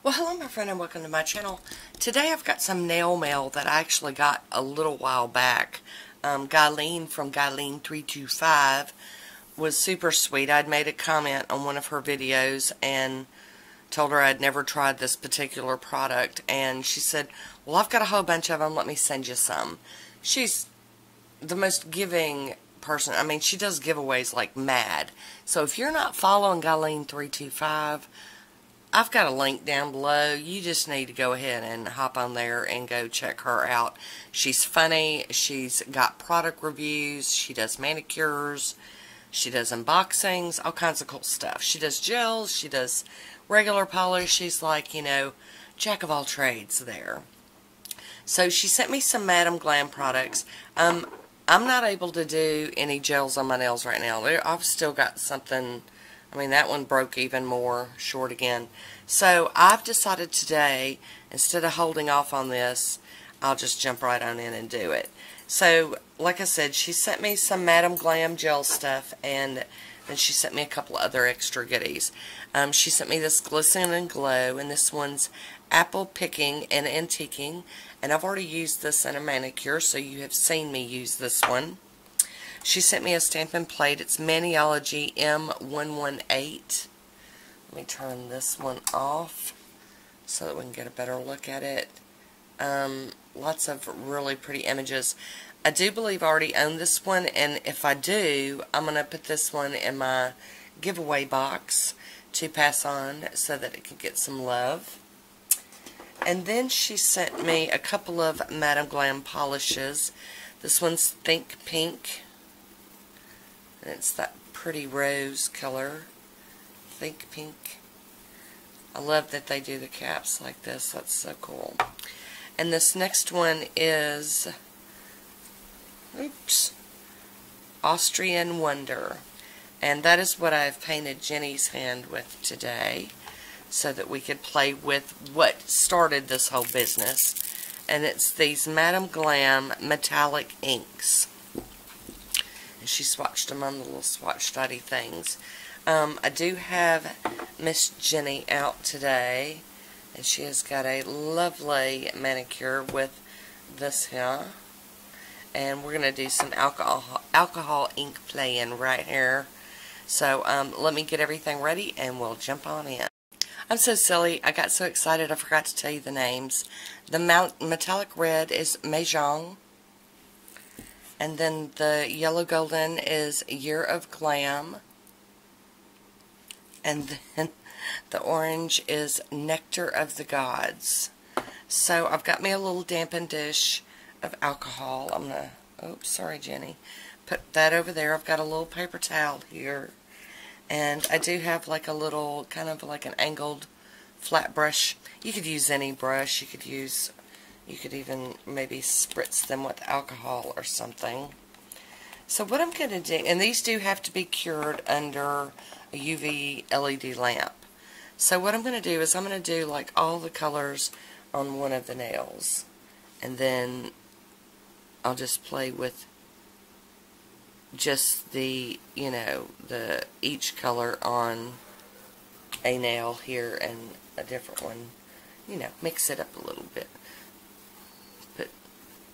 Well, hello my friend and welcome to my channel. Today I've got some nail mail that I actually got a little while back. Guylene from Guylene325 was super sweet. I'd made a comment on one of her videos and told her I'd never tried this particular product, and she said, well, I've got a whole bunch of them, let me send you some. She's the most giving person. I mean, she does giveaways like mad. So if you're not following Guylene325, I've got a link down below. You just need to go ahead and hop on there and go check her out. She's funny. She's got product reviews. She does manicures. She does unboxings. All kinds of cool stuff. She does gels. She does regular polish. She's like, you know, jack of all trades there. So she sent me some Madam Glam products. I'm not able to do any gels on my nails right now. I've still got something. I mean, that one broke even more short again. So I've decided today, instead of holding off on this, I'll just jump right on in and do it. So, like I said, she sent me some Madam Glam gel stuff, and then she sent me a couple of other extra goodies. She sent me this Glisten and Glow, and this one's Apple Picking and Antiquing. And I've already used this in a manicure, so you have seen me use this one. She sent me a Stampin' Plate. It's Maniology M118. Let me turn this one off so that we can get a better look at it. Lots of really pretty images. I do believe I already own this one, and if I do, I'm going to put this one in my giveaway box to pass on so that it can get some love. And then she sent me a couple of Madam Glam polishes. This one's Think Pink. And it's that pretty rose color. Think Pink. I love that they do the caps like this. That's so cool. And this next one is, Austrian Wonder. And that is what I've painted Jenny's hand with today, so that we could play with what started this whole business. And it's these Madam Glam metallic inks. And she swatched them on the little swatch study things. I do have Miss Jenny out today, and she has got a lovely manicure with this here. And we're going to do some alcohol ink playing right here. So let me get everything ready and we'll jump on in. I'm so silly. I got so excited I forgot to tell you the names. The metallic red is Mahjong. And then the yellow golden is Year of Glam. And then the orange is Nectar of the Gods. So I've got me a little dampened dish of alcohol. I'm going to, oops, sorry Jenny. Put that over there. I've got a little paper towel here. And I do have like a little, kind of like an angled flat brush. You could use any brush. You could even maybe spritz them with alcohol or something. So what I'm going to do, and these do have to be cured under a UV LED lamp. So what I'm going to do is I'm going to do like all the colors on one of the nails. And then I'll just play with just the, you know, each color on a nail here and a different one. You know, mix it up a little bit. Put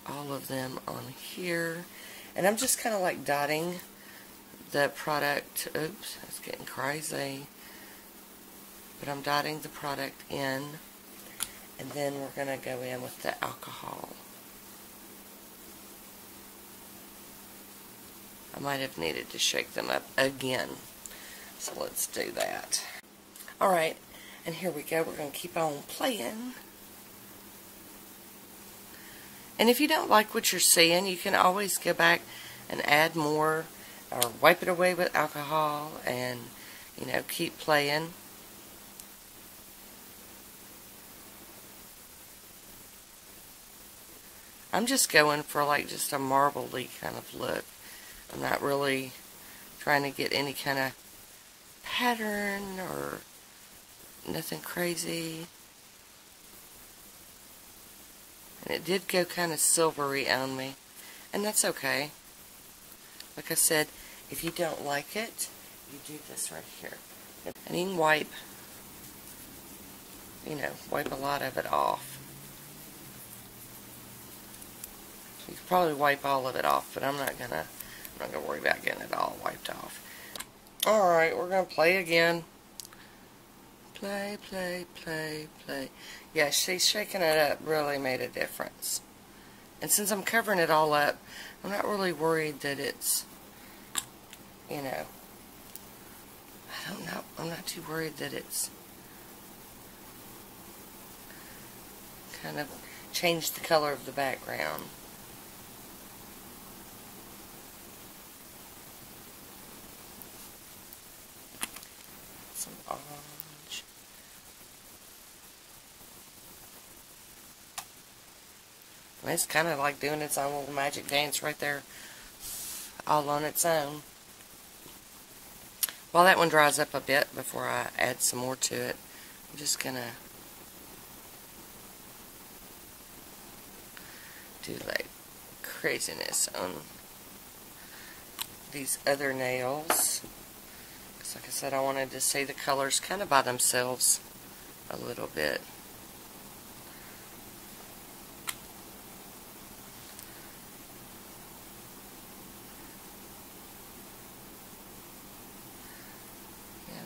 all of them on here. And I'm just kind of like dotting the product. Oops, that's getting crazy. But I'm dotting the product in. And then we're going to go in with the alcohol. I might have needed to shake them up again. So let's do that. Alright, and here we go. We're going to keep on playing. And if you don't like what you're seeing, you can always go back and add more, or wipe it away with alcohol, and, you know, keep playing. I'm just going for like just a marbly kind of look. I'm not really trying to get any kind of pattern or nothing crazy. And it did go kind of silvery on me. And that's okay. Like I said, if you don't like it, you do this right here. And you can wipe you know, wipe a lot of it off. You could probably wipe all of it off, but I'm not gonna worry about getting it all wiped off. Alright, we're gonna play again. Play, play, play, play. Yeah, she's shaking it up really made a difference. And since I'm covering it all up, I'm not really worried that it's, you know, I don't know, I'm not too worried that it's kind of changed the color of the background. Some orange. I mean, it's kind of like doing its own little magic dance right there, all on its own. While that one dries up a bit before I add some more to it, I'm just gonna do like craziness on these other nails. Because like I said, I wanted to see the colors kind of by themselves a little bit.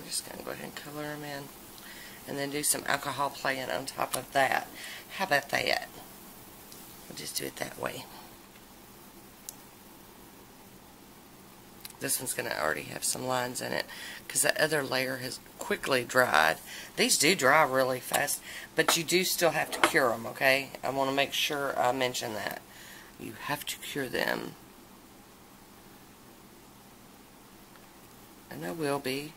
Just going to go ahead and color them in. And then do some alcohol playing on top of that. How about that? We'll just do it that way. This one's going to already have some lines in it because the other layer has quickly dried. These do dry really fast, but you do still have to cure them, okay? I want to make sure I mention that. You have to cure them. And I will be.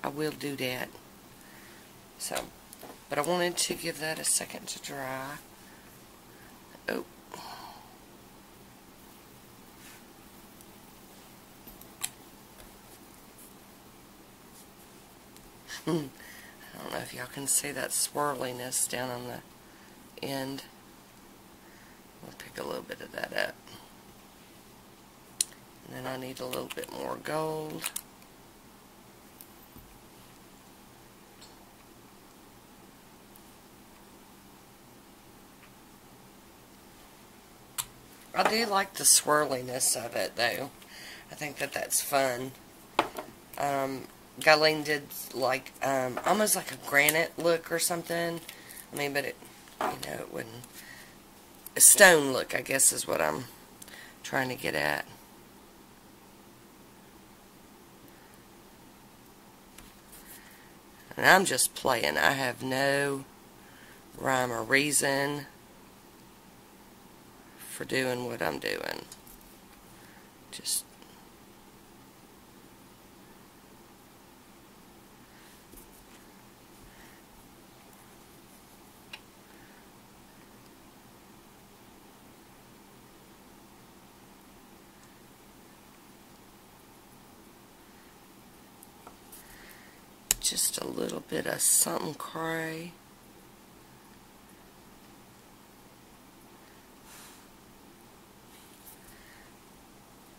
I will do that. So, but I wanted to give that a second to dry. Oh. I don't know if y'all can see that swirliness down on the end. I'll pick a little bit of that up. And then I need a little bit more gold. I do like the swirliness of it, though. I think that that's fun. Guylene did like almost like a granite look or something. I mean, but it, you know, it wouldn't. A stone look, I guess, is what I'm trying to get at. And I'm just playing. I have no rhyme or reason for doing what I'm doing. Just a little bit of something cray.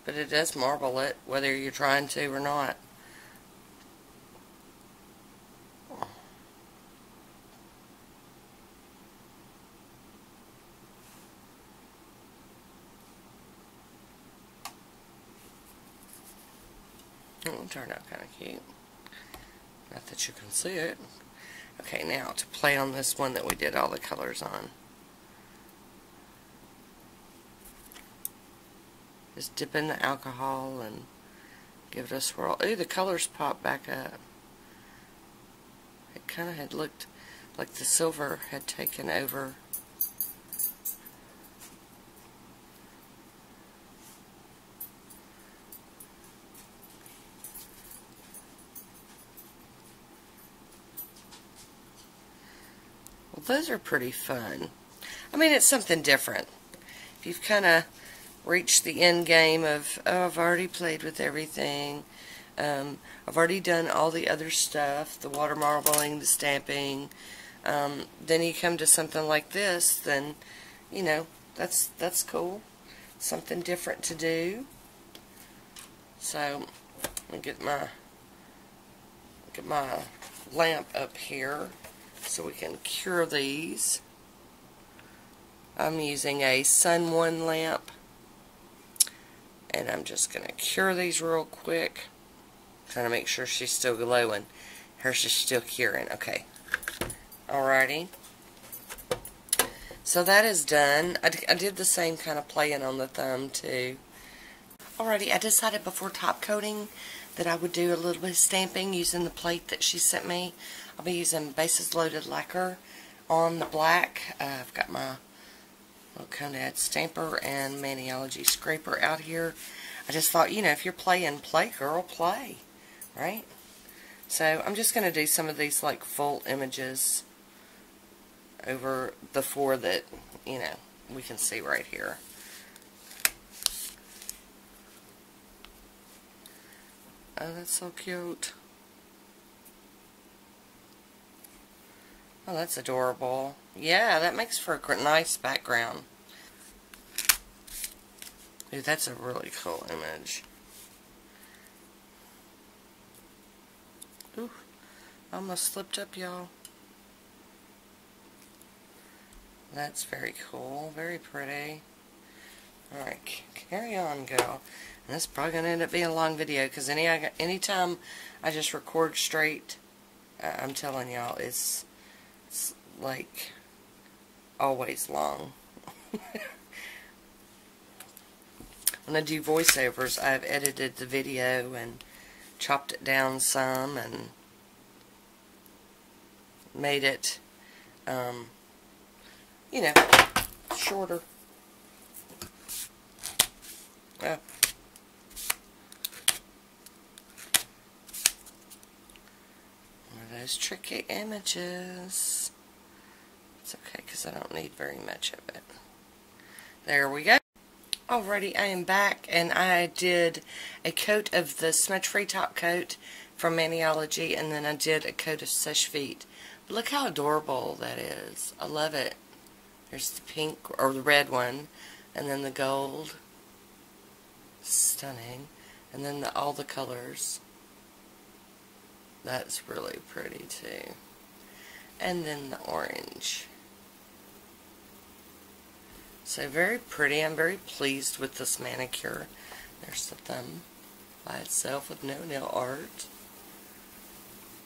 But it does marble it, whether you're trying to or not. It turned out kind of cute. Not that you can see it. Okay, now to play on this one that we did all the colors on. Just dip in the alcohol and give it a swirl. Ooh, the colors pop back up. It kind of had looked like the silver had taken over. Well, those are pretty fun. I mean, it's something different. If you've kind of reached the end game of, oh, I've already played with everything. I've already done all the other stuff, the water marbling, the stamping. Then you come to something like this, then, you know, that's cool. Something different to do. So, let me get my lamp up here so we can cure these. I'm using a Sun 1 lamp, and I'm just going to cure these real quick. Trying to make sure she's still glowing. Hers is still curing. Okay. Alrighty. So that is done. I did the same kind of playing on the thumb too. Alrighty, I decided before top coating that I would do a little bit of stamping using the plate that she sent me. I'll be using bases loaded lacquer on the black. I've got my little Konad stamper and Maniology scraper out here. I just thought, you know, if you're playing, play girl, play. Right? So I'm just going to do some of these like full images over the 4 that, you know, we can see right here. Oh, that's so cute. Oh, that's adorable. Yeah, that makes for a nice background. Dude, that's a really cool image. Ooh, I almost slipped up, y'all. That's very cool. Very pretty. Alright, carry on, girl. And this is probably going to end up being a long video, because anytime I just record straight, I'm telling y'all, it's like always long. When I do voiceovers, I've edited the video and chopped it down some and made it, you know, shorter. Oh. One of those tricky images. It's okay because I don't need very much of it. There we go. Alrighty, I am back, and I did a coat of the smudge-free top coat from Maniology, and then I did a coat of Seche Vite. But look how adorable that is. I love it. There's the pink, or the red one, and then the gold. Stunning. And then all the colors. That's really pretty too. And then the orange. So very pretty. I'm very pleased with this manicure. There's the thumb by itself with no nail art.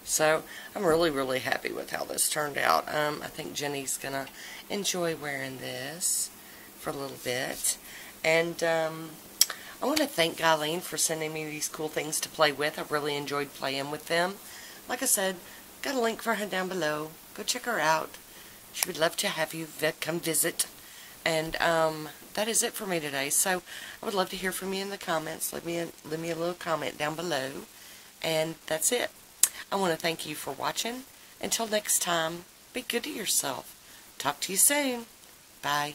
So I'm really, really happy with how this turned out. I think Jenny's going to enjoy wearing this for a little bit. And I want to thank Guylene for sending me these cool things to play with. I really enjoyed playing with them. Like I said, got a link for her down below. Go check her out. She would love to have you come visit. And that is it for me today. So I would love to hear from you in the comments. Leave me a little comment down below. And that's it. I want to thank you for watching. Until next time, be good to yourself. Talk to you soon. Bye.